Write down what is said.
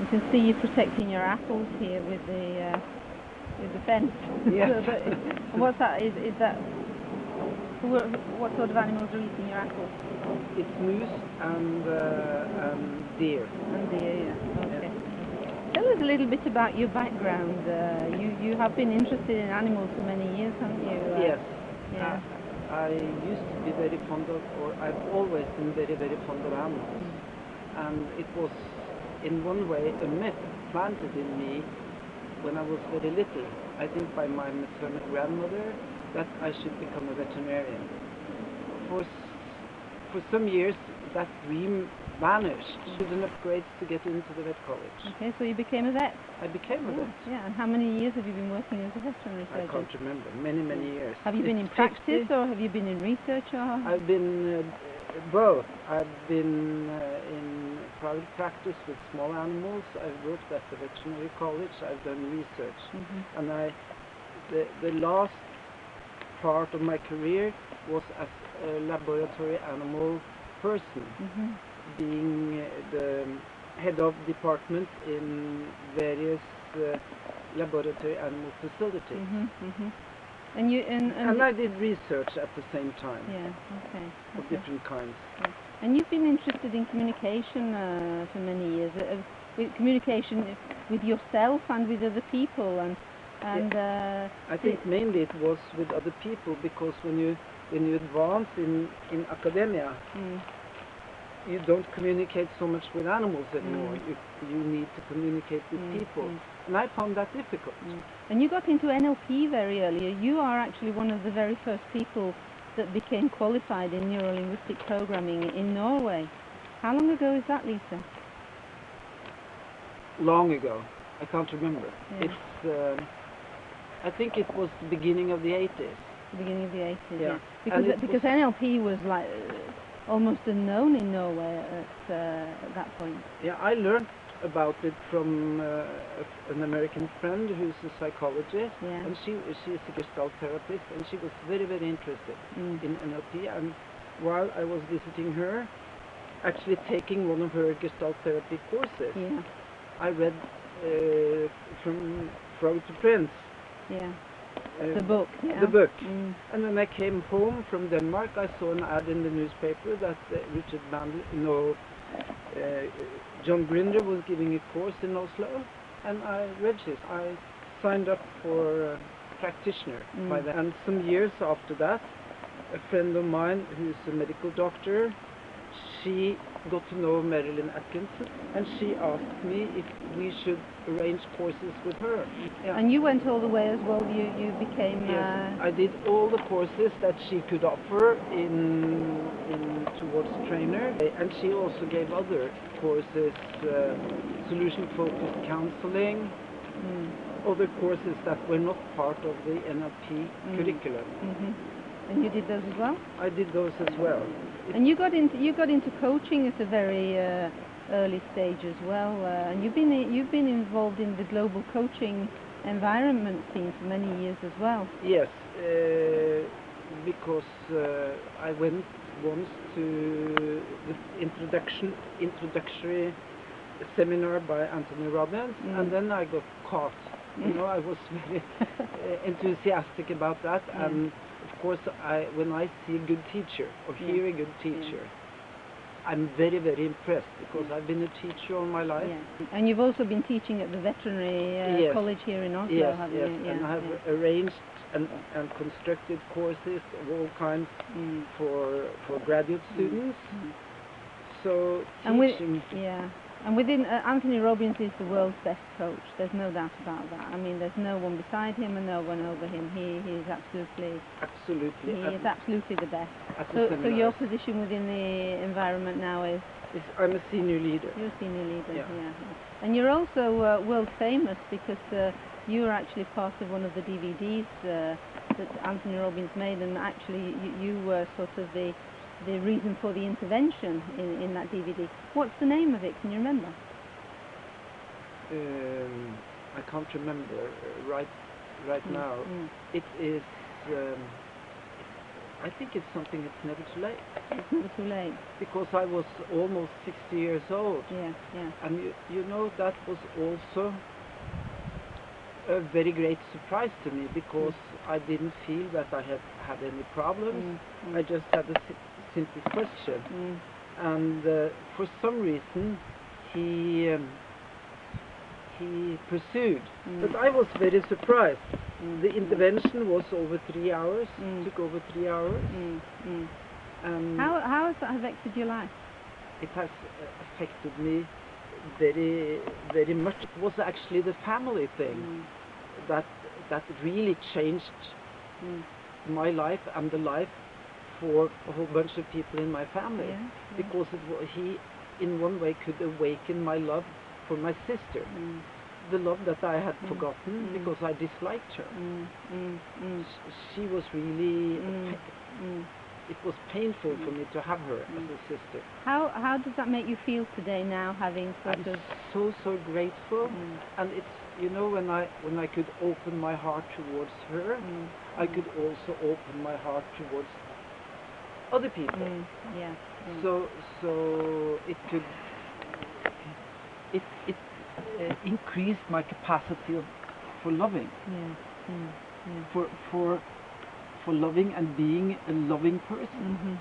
You can see you protecting your apples here with the fence. Yes. And what's that? Is that what sort of animals are eating your apples? It's moose and deer. And deer, yeah. Okay. Tell us a little bit about your background. You have been interested in animals for many years, haven't you? Yes. Yeah. I used to be very fond of, or I've always been very, very fond of animals. And it was, in one way, a myth planted in me when I was very little. I think by my maternal grandmother, that I should become a veterinarian. For some years, that dream vanished. Did an upgrade to get into the vet college. Okay, so you became a vet. I became a vet. Yeah, and how many years have you been working as a veterinary surgeon? I can't remember. Many, many years. Have you been in practice or have you been in research? Or? I've been both. I've been in private practice with small animals. I've worked at the veterinary college. I've done research. And the last part of my career was as a laboratory animal person, being the head of department in various laboratory animal facilities. And I did research at the same time. Yeah, okay. Of different kinds. Yeah. And you've been interested in communication for many years, with communication with yourself and with other people, and I think mainly it was with other people, because when you advance in academia, you don't communicate so much with animals anymore. You need to communicate with people, and I found that difficult. And you got into NLP very early. You are actually one of the very first people that became qualified in Neuro Linguistic Programming in Norway. How long ago is that, Lisa? Long ago. I can't remember. Yeah. It's I think it was the beginning of the 80s. The beginning of the 80s, yeah. Because NLP was like almost unknown in Norway at that point. Yeah, I learned about it from an American friend who's a psychologist, and she's a Gestalt therapist, and she was very, very interested in NLP. And while I was visiting her, actually taking one of her Gestalt therapy courses, I read from Frog to Prince. Yeah. The book. Yeah. The book. And when I came home from Denmark, I saw an ad in the newspaper that Richard Bandler, John Grinder was giving a course in Oslo, and I read this. I signed up for a practitioner by that. And some years after that, a friend of mine who's a medical doctor, she got to know Marilyn Atkinson, and she asked me if we should arrange courses with her. Yeah. And you went all the way as well. You became. Yes, I did all the courses that she could offer in towards trainer, and she also gave other courses, solution-focused counseling, other courses that were not part of the NLP curriculum. And you did those as well? I did those as well. And you got into coaching at a very early stage as well, and you've been involved in the global coaching environment scene for many years as well. Yes, because I went once to the introductory seminar by Anthony Robbins, and then I got caught. You know, I was very enthusiastic about that, and of course, when I see a good teacher or hear a good teacher, I'm very, very impressed, because I've been a teacher all my life. And you've also been teaching at the veterinary college here in Oslo, haven't you? Yes, and I have arranged and constructed courses of all kinds for graduate students. So teaching. And within Anthony Robbins is the world's best coach. There's no doubt about that. I mean, there's no one beside him and no one over him. He is absolutely the best. So your position within the environment now is? I'm a senior leader. You're a senior leader. Yeah. And you're also world famous, because you are actually part of one of the DVDs that Anthony Robbins made, and actually you were sort of the reason for the intervention in that DVD. What's the name of it? Can you remember? I can't remember right now. It is. I think it's something it's never too late. It's never too late. Because I was almost 60 years old. Yeah, yeah. And you know, that was also a very great surprise to me, because I didn't feel that I had any problems. I just had a simple question. And for some reason he pursued. But I was very surprised. The intervention was over 3 hours, took over 3 hours. How has that affected your life? It has affected me very, very much. It was actually the family thing that really changed my life and the life for a whole bunch of people in my family. Because he, in one way, could awaken my love for my sister. The love that I had forgotten because I disliked her. She was really, it was painful for me to have her as a sister. How does that make you feel today now, having sort of... so grateful. And it's, you know, when I could open my heart towards her, I could also open my heart towards other people. So it could, it increased my capacity for loving. For loving and being a loving person.